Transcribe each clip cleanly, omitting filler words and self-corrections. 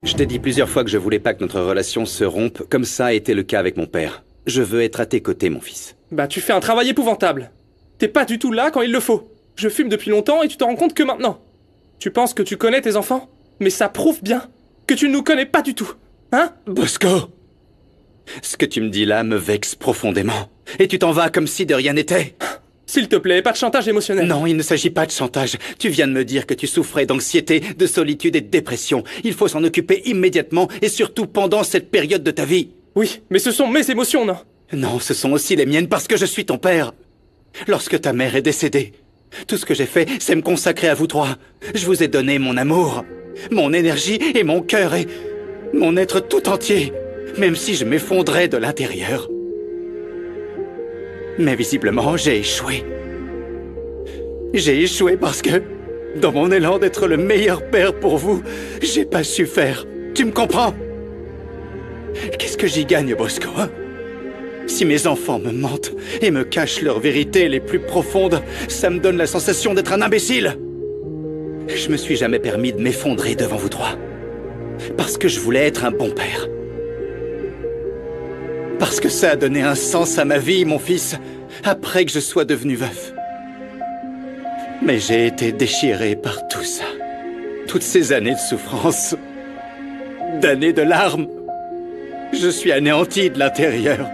Je t'ai dit plusieurs fois que je voulais pas que notre relation se rompe, comme ça a été le cas avec mon père. Je veux être à tes côtés, mon fils. Bah tu fais un travail épouvantable. T'es pas du tout là quand il le faut. Je fume depuis longtemps et tu te rends compte que maintenant. Tu penses que tu connais tes enfants? Mais ça prouve bien que tu ne nous connais pas du tout. Hein? Bosco! Ce que tu me dis là me vexe profondément. Et tu t'en vas comme si de rien n'était. S'il te plaît, pas de chantage émotionnel. Non, il ne s'agit pas de chantage. Tu viens de me dire que tu souffrais d'anxiété, de solitude et de dépression. Il faut s'en occuper immédiatement et surtout pendant cette période de ta vie. Oui, mais ce sont mes émotions, non? Non, ce sont aussi les miennes parce que je suis ton père. Lorsque ta mère est décédée, tout ce que j'ai fait, c'est me consacrer à vous trois. Je vous ai donné mon amour, mon énergie et mon cœur et mon être tout entier, même si je m'effondrais de l'intérieur. Mais visiblement, j'ai échoué. J'ai échoué parce que, dans mon élan d'être le meilleur père pour vous, j'ai pas su faire. Tu me comprends? Qu'est-ce que j'y gagne, Bosco, hein? Si mes enfants me mentent et me cachent leurs vérités les plus profondes, ça me donne la sensation d'être un imbécile. Je me suis jamais permis de m'effondrer devant vous trois. Parce que je voulais être un bon père. Parce que ça a donné un sens à ma vie, mon fils, après que je sois devenu veuf. Mais j'ai été déchiré par tout ça. Toutes ces années de souffrance, d'années de larmes. Je suis anéanti de l'intérieur.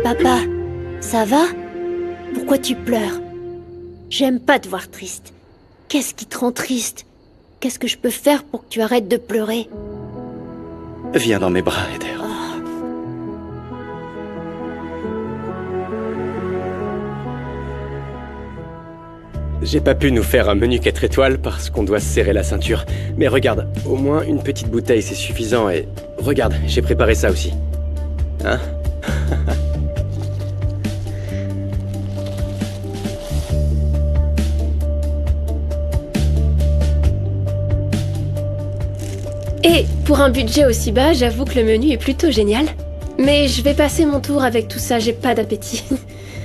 Papa, ça va? Pourquoi tu pleures? J'aime pas te voir triste. Qu'est-ce qui te rend triste? Qu'est-ce que je peux faire pour que tu arrêtes de pleurer? Viens dans mes bras, Eder. J'ai pas pu nous faire un menu 4 étoiles parce qu'on doit se serrer la ceinture. Mais regarde, au moins une petite bouteille c'est suffisant et... Regarde, j'ai préparé ça aussi. Hein? Et pour un budget aussi bas, j'avoue que le menu est plutôt génial. Mais je vais passer mon tour avec tout ça, j'ai pas d'appétit.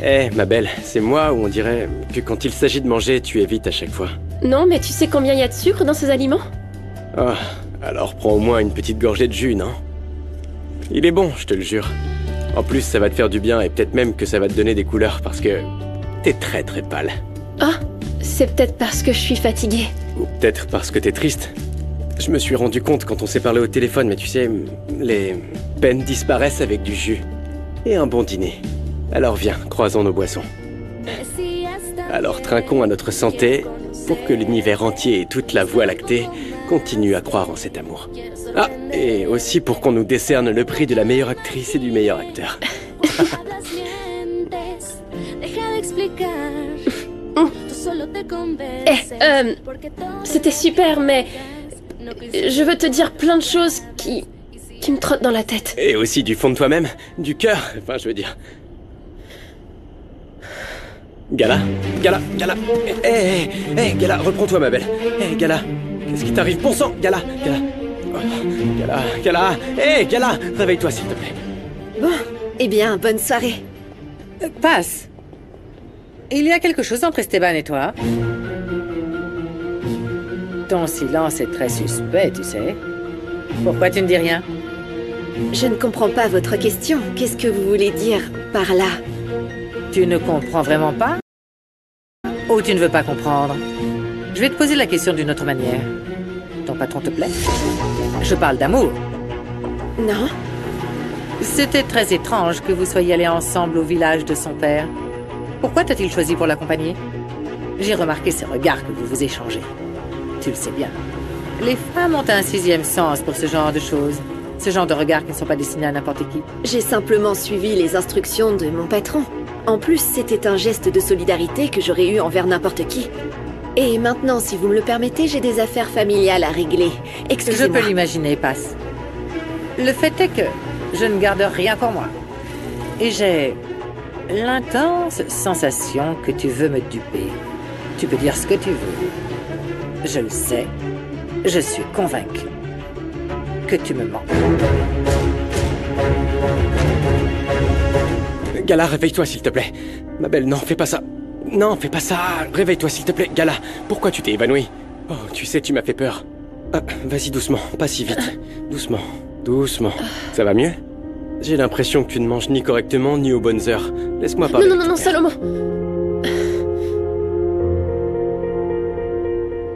Eh, ma belle, c'est moi où on dirait que quand il s'agit de manger, tu évites à chaque fois. Non, mais tu sais combien il y a de sucre dans ces aliments? Oh, alors prends au moins une petite gorgée de jus, non? Il est bon, je te le jure. En plus, ça va te faire du bien et peut-être même que ça va te donner des couleurs parce que t'es très très pâle. Ah, c'est peut-être parce que je suis fatiguée. Ou peut-être parce que t'es triste. Je me suis rendu compte quand on s'est parlé au téléphone, mais tu sais, les peines disparaissent avec du jus. Et un bon dîner. Alors viens, croisons nos boissons. Alors trinquons à notre santé pour que l'univers entier et toute la Voie lactée continuent à croire en cet amour. Ah, et aussi pour qu'on nous décerne le prix de la meilleure actrice et du meilleur acteur. C'était super, mais je veux te dire plein de choses qui me trottent dans la tête. Et aussi du fond de toi-même, du cœur, enfin je veux dire... Gala, Gala, reprends-toi ma belle. Gala, qu'est-ce qui t'arrive? Bon sang, Gala. Gala, réveille-toi s'il te plaît. Bon, eh bien, bonne soirée. Passe. Il y a quelque chose entre Esteban et toi? Ton silence est très suspect, tu sais. Pourquoi tu ne dis rien? Je ne comprends pas votre question. Qu'est-ce que vous voulez dire par là? Tu ne comprends vraiment pas? Ou tu ne veux pas comprendre? Je vais te poser la question d'une autre manière. Ton patron te plaît? Je parle d'amour. Non. C'était très étrange que vous soyez allés ensemble au village de son père. Pourquoi t'a-t-il choisi pour l'accompagner? J'ai remarqué ces regards que vous vous échangez. Tu le sais bien. Les femmes ont un sixième sens pour ce genre de choses. Ce genre de regards qui ne sont pas destinés à n'importe qui. J'ai simplement suivi les instructions de mon patron. En plus, c'était un geste de solidarité que j'aurais eu envers n'importe qui. Et maintenant, si vous me le permettez, j'ai des affaires familiales à régler. Je Excusez-moi. peux l'imaginer, passe. Le fait est que je ne garde rien pour moi. Et j'ai l'intense sensation que tu veux me duper. Tu peux dire ce que tu veux. Je le sais. Je suis convaincue que tu me mens. Gala, réveille-toi s'il te plaît. Ma belle, non, fais pas ça. Non, fais pas ça. Réveille-toi s'il te plaît. Gala, pourquoi tu t'es évanouie? Oh, tu sais, tu m'as fait peur. Ah, vas-y doucement, pas si vite. Doucement, doucement. Ça va mieux? J'ai l'impression que tu ne manges ni correctement ni aux bonnes heures. Laisse-moi parler. Non, Salomon.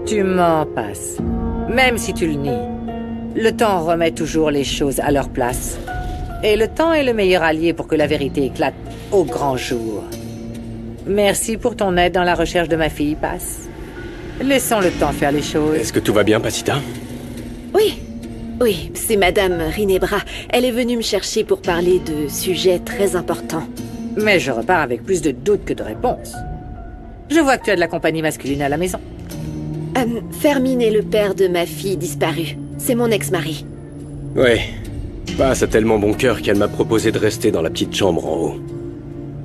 Tu mens, Passe. Même si tu le nies. Le temps remet toujours les choses à leur place. Et le temps est le meilleur allié pour que la vérité éclate au grand jour. Merci pour ton aide dans la recherche de ma fille, Passe. Laissons le temps faire les choses. Est-ce que tout va bien, Pasita? Oui, c'est Madame Rinebra. Elle est venue me chercher pour parler de sujets très importants. Mais je repars avec plus de doutes que de réponses. Je vois que tu as de la compagnie masculine à la maison. Fermine est le père de ma fille disparue. C'est mon ex-mari. Ouais. Passe a tellement bon cœur qu'elle m'a proposé de rester dans la petite chambre en haut.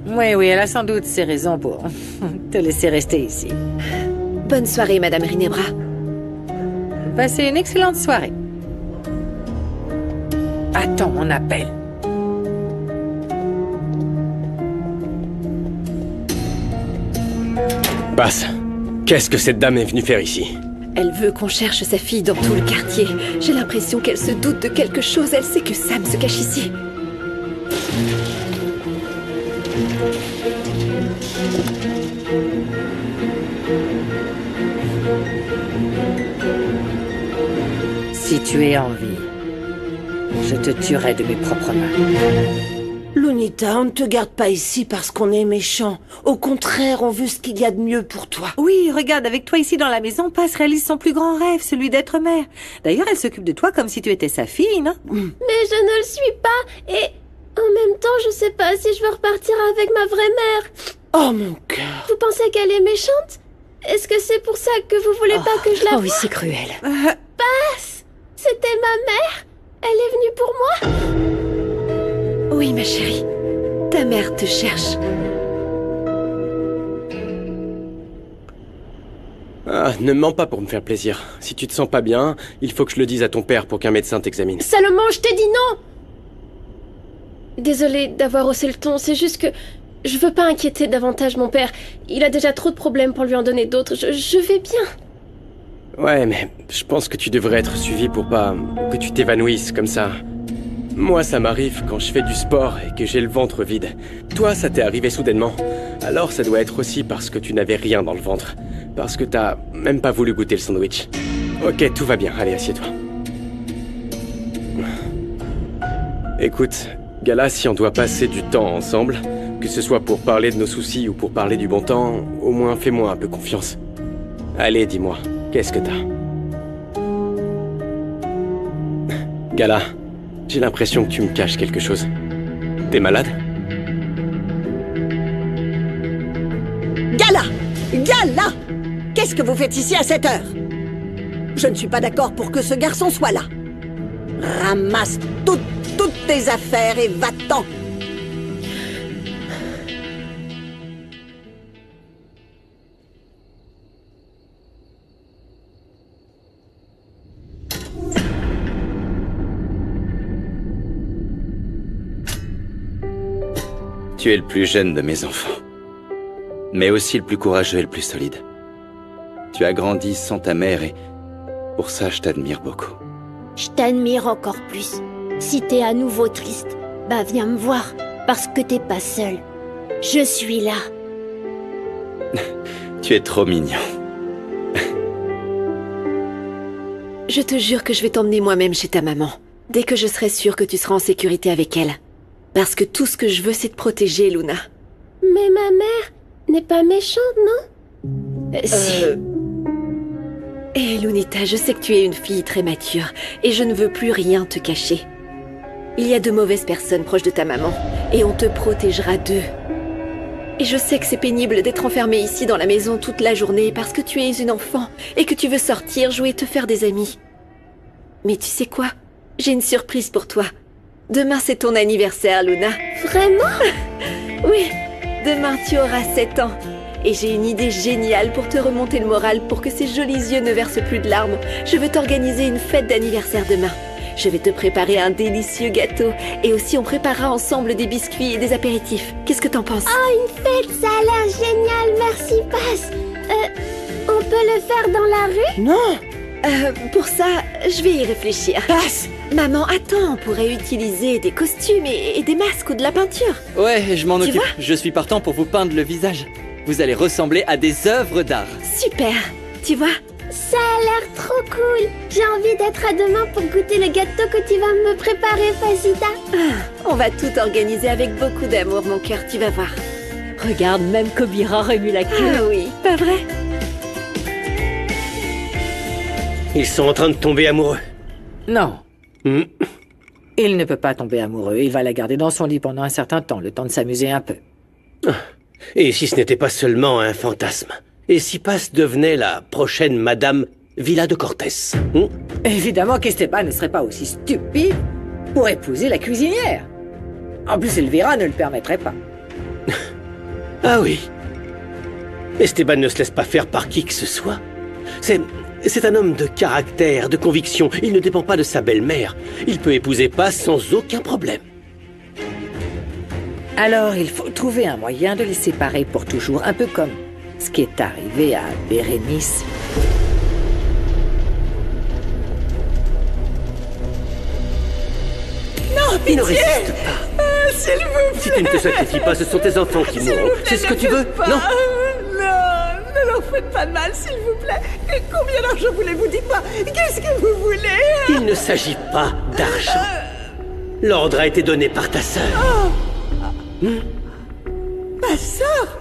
Oui, elle a sans doute ses raisons pour te laisser rester ici. Bonne soirée, Madame Rinebra. Passez une excellente soirée. Attends mon appel. Passe. Qu'est-ce que cette dame est venue faire ici? Elle veut qu'on cherche sa fille dans tout le quartier. J'ai l'impression qu'elle se doute de quelque chose. Elle sait que Sam se cache ici. Si tu es en vie, je te tuerai de mes propres mains. Lunita, on ne te garde pas ici parce qu'on est méchant. Au contraire, on veut ce qu'il y a de mieux pour toi. Oui, regarde, avec toi ici dans la maison, Passe réalise son plus grand rêve, celui d'être mère. D'ailleurs, elle s'occupe de toi comme si tu étais sa fille, non? Mais je ne le suis pas et en même temps, je sais pas si je veux repartir avec ma vraie mère. Oh mon cœur. Vous pensez qu'elle est méchante? Est-ce que c'est pour ça que vous voulez pas que je la voie? oui, c'est cruel. Passe! C'était ma mère? Elle est venue pour moi? Oui, ma chérie. Ta mère te cherche. Ah, ne mens pas pour me faire plaisir. Si tu te sens pas bien, il faut que je le dise à ton père pour qu'un médecin t'examine. Salomon, je t'ai dit non! Désolée d'avoir haussé le ton, c'est juste que je veux pas inquiéter davantage mon père. Il a déjà trop de problèmes pour lui en donner d'autres. Je vais bien. Ouais, mais je pense que tu devrais être suivi pour pas que tu t'évanouisses comme ça. Moi, ça m'arrive quand je fais du sport et que j'ai le ventre vide. Toi, ça t'est arrivé soudainement. Alors ça doit être aussi parce que tu n'avais rien dans le ventre. Parce que t'as même pas voulu goûter le sandwich. Ok, tout va bien. Allez, assieds-toi. Écoute, Gala, si on doit passer du temps ensemble, que ce soit pour parler de nos soucis ou pour parler du bon temps, au moins fais-moi un peu confiance. Allez, dis-moi, qu'est-ce que t'as? Gala, j'ai l'impression que tu me caches quelque chose. T'es malade? Gala! Gala! Qu'est-ce que vous faites ici à cette heure? Je ne suis pas d'accord pour que ce garçon soit là. Ramasse toutes tes affaires et va-t'en. Tu es le plus jeune de mes enfants, mais aussi le plus courageux et le plus solide. Tu as grandi sans ta mère et pour ça, je t'admire beaucoup. Je t'admire encore plus. Si t'es à nouveau triste, bah viens me voir, parce que t'es pas seul. Je suis là. Tu es trop mignon. Je te jure que je vais t'emmener moi-même chez ta maman. Dès que je serai sûre que tu seras en sécurité avec elle. Parce que tout ce que je veux, c'est te protéger, Luna. Mais ma mère n'est pas méchante, non? Si. Hé, Lunita, je sais que tu es une fille très mature, et je ne veux plus rien te cacher. Il y a de mauvaises personnes proches de ta maman, et on te protégera d'eux. Et je sais que c'est pénible d'être enfermée ici dans la maison toute la journée parce que tu es une enfant, et que tu veux sortir, jouer, te faire des amis. Mais tu sais quoi? J'ai une surprise pour toi. Demain, c'est ton anniversaire, Luna. Vraiment? Oui, demain, tu auras 7 ans. Et j'ai une idée géniale pour te remonter le moral pour que ces jolis yeux ne versent plus de larmes. Je veux t'organiser une fête d'anniversaire demain. Je vais te préparer un délicieux gâteau. Et aussi, on préparera ensemble des biscuits et des apéritifs. Qu'est-ce que t'en penses? Oh, une fête, ça a l'air génial, merci, Passe. On peut le faire dans la rue? Non! Pour ça, je vais y réfléchir. Passe! Maman, attends, on pourrait utiliser des costumes et des masques ou de la peinture. Ouais, je m'en Tu occupe. vois? Je suis partant pour vous peindre le visage. Vous allez ressembler à des œuvres d'art. Super! Tu vois? Ça a l'air trop cool. J'ai envie d'être à demain pour goûter le gâteau que tu vas me préparer, Fazita. On va tout organiser avec beaucoup d'amour, mon cœur, tu vas voir. Regarde, même Kobira remue la queue. Ah oui, pas vrai? Ils sont en train de tomber amoureux. Non, Hmm. il ne peut pas tomber amoureux. Il va la garder dans son lit pendant un certain temps, le temps de s'amuser un peu. Et si ce n'était pas seulement un fantasme? Et si Passe devenait la prochaine Madame Villa de Cortés? Évidemment qu'Esteban ne serait pas aussi stupide pour épouser la cuisinière. En plus, Elvira ne le permettrait pas. Ah oui. Esteban ne se laisse pas faire par qui que ce soit. C'est un homme de caractère, de conviction. Il ne dépend pas de sa belle-mère. Il peut épouser Passe sans aucun problème. Alors, il faut trouver un moyen de les séparer pour toujours, un peu comme ce qui est arrivé à Bérénice. Il ne résiste pas. S'il vous plaît. Si tu ne te sacrifies pas, ce sont tes enfants qui mourront. C'est ce que tu veux? Non. Non, ne leur faites pas de mal, s'il vous plaît. Et combien d'argent voulez-vous? Dites-moi, qu'est-ce que vous voulez? Il ne s'agit pas d'argent. L'ordre a été donné par ta sœur. Ma sœur?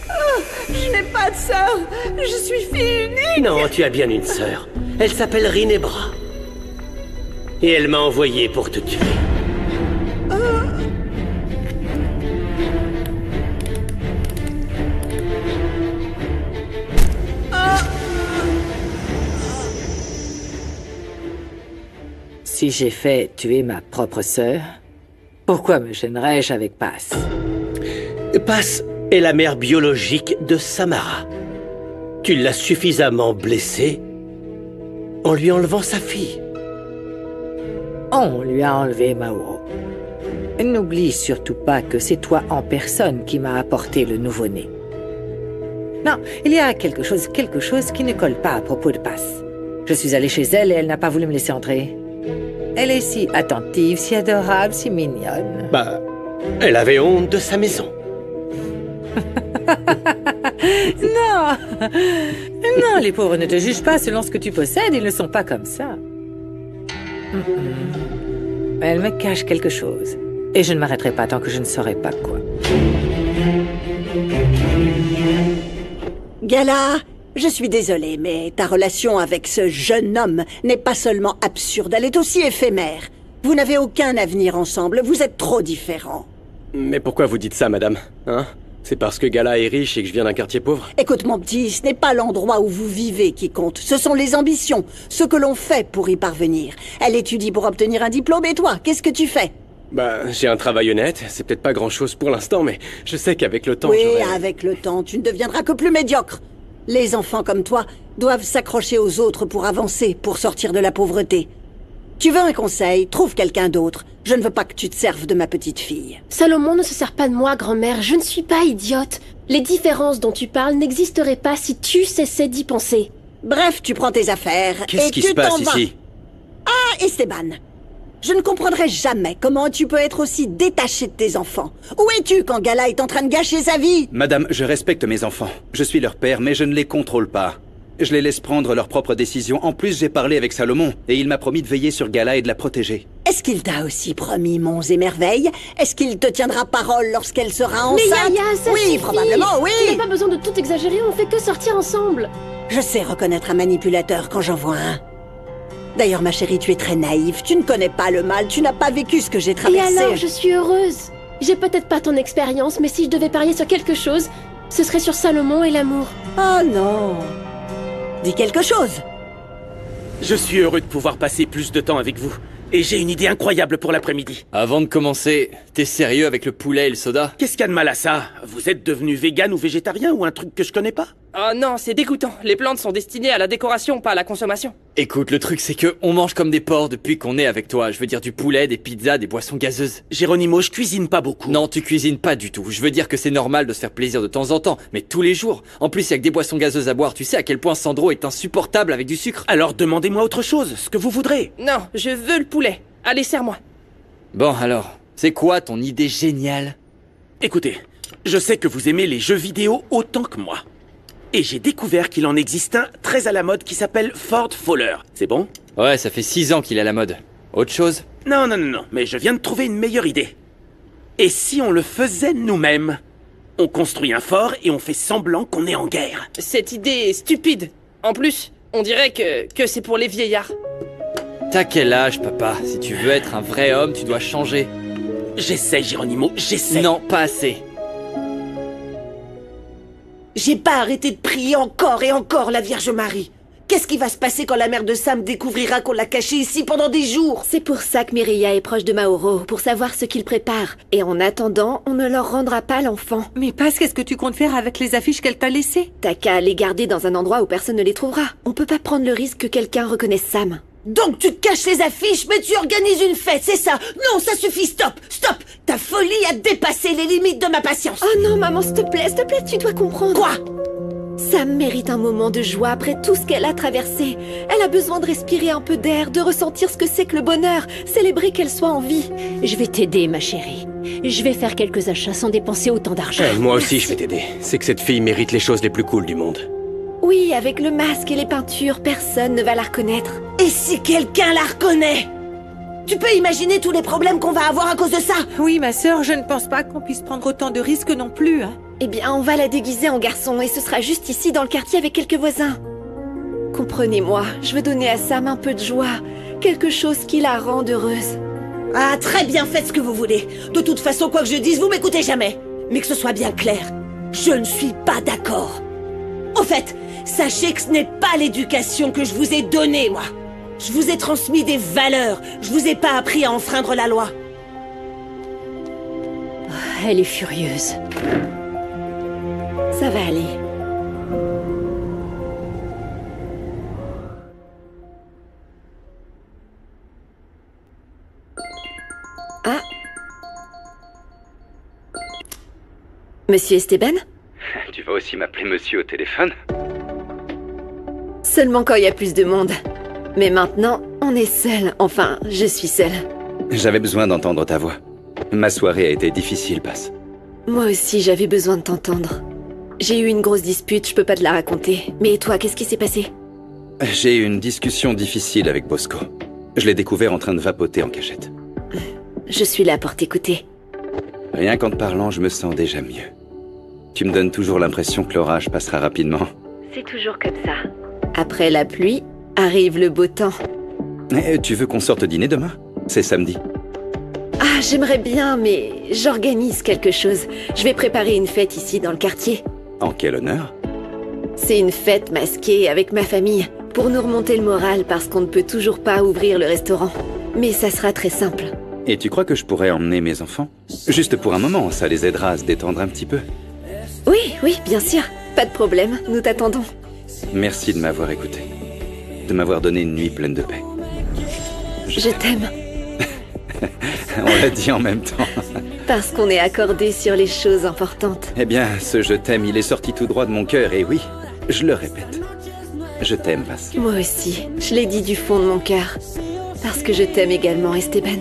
Oh, je n'ai pas de sœur. Je suis fille unique. Non, tu as bien une sœur. Elle s'appelle Rinebra. Et elle m'a envoyé pour te tuer. Si j'ai fait tuer ma propre sœur, pourquoi me gênerais-je avec Passe? Passe est la mère biologique de Samara. Tu l'as suffisamment blessée en lui enlevant sa fille. On lui a enlevé Mauro. N'oublie surtout pas que c'est toi en personne qui m'as apporté le nouveau-né. Non, il y a quelque chose qui ne colle pas à propos de Passe. Je suis allée chez elle et elle n'a pas voulu me laisser entrer. Elle est si attentive, si adorable, si mignonne. Bah, elle avait honte de sa maison. Non! Non, les pauvres ne te jugent pas selon ce que tu possèdes, ils ne sont pas comme ça. Elle me cache quelque chose. Et je ne m'arrêterai pas tant que je ne saurai pas quoi. Gala, je suis désolée, mais ta relation avec ce jeune homme n'est pas seulement absurde, elle est aussi éphémère. Vous n'avez aucun avenir ensemble, vous êtes trop différents. Mais pourquoi vous dites ça, madame? Hein? C'est parce que Gala est riche et que je viens d'un quartier pauvre? Écoute mon petit, ce n'est pas l'endroit où vous vivez qui compte, ce sont les ambitions, ce que l'on fait pour y parvenir. Elle étudie pour obtenir un diplôme et toi, qu'est-ce que tu fais? Bah, j'ai un travail honnête, c'est peut-être pas grand-chose pour l'instant, mais je sais qu'avec le temps, Oui, j'aurai... avec le temps, tu ne deviendras que plus médiocre. Les enfants comme toi doivent s'accrocher aux autres pour avancer, pour sortir de la pauvreté. Tu veux un conseil? Trouve quelqu'un d'autre. Je ne veux pas que tu te serves de ma petite fille. Salomon ne se sert pas de moi, grand-mère. Je ne suis pas idiote. Les différences dont tu parles n'existeraient pas si tu cessais d'y penser. Bref, tu prends tes affaires et Qu'est-ce qui tu se passe t'en vas. ici? Ah, Esteban, je ne comprendrai jamais comment tu peux être aussi détaché de tes enfants. Où es-tu quand Gala est en train de gâcher sa vie? Madame, je respecte mes enfants. Je suis leur père, mais je ne les contrôle pas. Je les laisse prendre leurs propres décisions. En plus, j'ai parlé avec Salomon, et il m'a promis de veiller sur Gala et de la protéger. Est-ce qu'il t'a aussi promis monts et merveilles? Est-ce qu'il te tiendra parole lorsqu'elle sera enceinte? Mais Yaya, ça Oui, suffit. probablement, oui. Tu n'as pas besoin de tout exagérer, on fait que sortir ensemble. Je sais reconnaître un manipulateur quand j'en vois un. D'ailleurs, ma chérie, tu es très naïve. Tu ne connais pas le mal, tu n'as pas vécu ce que j'ai Et traversé. alors, je suis heureuse. J'ai peut-être pas ton expérience, mais si je devais parier sur quelque chose, ce serait sur Salomon et l'amour. Oh non. Dis quelque chose. Je suis heureux de pouvoir passer plus de temps avec vous. Et j'ai une idée incroyable pour l'après-midi. Avant de commencer, t'es sérieux avec le poulet et le soda? Qu'est-ce qu'il y a de mal à ça? Vous êtes devenu vegan ou végétarien ou un truc que je connais pas? Oh non, c'est dégoûtant. Les plantes sont destinées à la décoration, pas à la consommation. Écoute, le truc c'est que on mange comme des porcs depuis qu'on est avec toi. Je veux dire du poulet, des pizzas, des boissons gazeuses. Geronimo, je cuisine pas beaucoup. Non, tu cuisines pas du tout. Je veux dire que c'est normal de se faire plaisir de temps en temps, mais tous les jours. En plus, il y a que des boissons gazeuses à boire. Tu sais à quel point Sandro est insupportable avec du sucre. Alors demandez-moi autre chose, ce que vous voudrez. Non, je veux le poulet. Allez, serre-moi. Bon alors, c'est quoi ton idée géniale? Écoutez, je sais que vous aimez les jeux vidéo autant que moi. Et j'ai découvert qu'il en existe un très à la mode qui s'appelle Ford Faller. C'est bon? Ouais, ça fait 6 ans qu'il est à la mode. Autre chose? Non, mais je viens de trouver une meilleure idée. Et si on le faisait nous-mêmes? On construit un fort et on fait semblant qu'on est en guerre. Cette idée est stupide. En plus, on dirait que c'est pour les vieillards. T'as quel âge, papa? Si tu veux être un vrai homme, tu dois changer. J'essaie, Geronimo, j'essaie. Non, pas assez. J'ai pas arrêté de prier encore et encore la Vierge Marie. Qu'est-ce qui va se passer quand la mère de Sam découvrira qu'on l'a caché ici pendant des jours? C'est pour ça que Mireia est proche de Mauro, pour savoir ce qu'il prépare. Et en attendant, on ne leur rendra pas l'enfant. Mais Paz, qu'est-ce que tu comptes faire avec les affiches qu'elle t'a laissées? T'as qu'à les garder dans un endroit où personne ne les trouvera. On peut pas prendre le risque que quelqu'un reconnaisse Sam. Donc tu te caches les affiches, mais tu organises une fête, c'est ça? Non, ça suffit, stop, stop! Ta folie a dépassé les limites de ma patience. Oh non, maman, s'il te plaît, tu dois comprendre. Quoi? Sam mérite un moment de joie après tout ce qu'elle a traversé. Elle a besoin de respirer un peu d'air, de ressentir ce que c'est que le bonheur, célébrer qu'elle soit en vie. Je vais t'aider, ma chérie. Je vais faire quelques achats sans dépenser autant d'argent. Moi aussi, je vais t'aider. C'est que cette fille mérite les choses les plus cools du monde. Oui, avec le masque et les peintures, personne ne va la reconnaître. Et si quelqu'un la reconnaît? Tu peux imaginer tous les problèmes qu'on va avoir à cause de ça? Oui, ma sœur, je ne pense pas qu'on puisse prendre autant de risques non plus, hein. Eh bien, on va la déguiser en garçon et ce sera juste ici dans le quartier avec quelques voisins. Comprenez-moi, je veux donner à Sam un peu de joie, quelque chose qui la rende heureuse. Ah, très bien, faites ce que vous voulez. De toute façon, quoi que je dise, vous m'écoutez jamais. Mais que ce soit bien clair, je ne suis pas d'accord. Au fait, sachez que ce n'est pas l'éducation que je vous ai donnée, moi. Je vous ai transmis des valeurs. Je vous ai pas appris à enfreindre la loi. Elle est furieuse. Ça va aller. Ah. Monsieur Esteban? Tu vas aussi m'appeler monsieur au téléphone? Seulement quand il y a plus de monde. Mais maintenant, on est seul. Enfin, je suis seule. J'avais besoin d'entendre ta voix. Ma soirée a été difficile, Paz. Moi aussi, j'avais besoin de t'entendre. J'ai eu une grosse dispute, je peux pas te la raconter. Mais toi, qu'est-ce qui s'est passé? J'ai eu une discussion difficile avec Bosco. Je l'ai découvert en train de vapoter en cachette. Je suis là pour t'écouter. Rien qu'en te parlant, je me sens déjà mieux. Tu me donnes toujours l'impression que l'orage passera rapidement. C'est toujours comme ça. Après la pluie, arrive le beau temps. Tu veux qu'on sorte dîner demain? C'est samedi. Ah, j'aimerais bien, mais j'organise quelque chose. Je vais préparer une fête ici dans le quartier. En quel honneur? C'est une fête masquée avec ma famille, pour nous remonter le moral parce qu'on ne peut toujours pas ouvrir le restaurant. Mais ça sera très simple. Et tu crois que je pourrais emmener mes enfants? Juste pour un moment, ça les aidera à se détendre un petit peu. Oui, bien sûr. Pas de problème, nous t'attendons. Merci de m'avoir écouté. De m'avoir donné une nuit pleine de paix. Je t'aime. On l'a dit en même temps. Parce qu'on est accordés sur les choses importantes. Eh bien, ce je t'aime, il est sorti tout droit de mon cœur, et oui, je le répète. Je t'aime, Paz. Moi aussi, je l'ai dit du fond de mon cœur. Parce que je t'aime également, Esteban.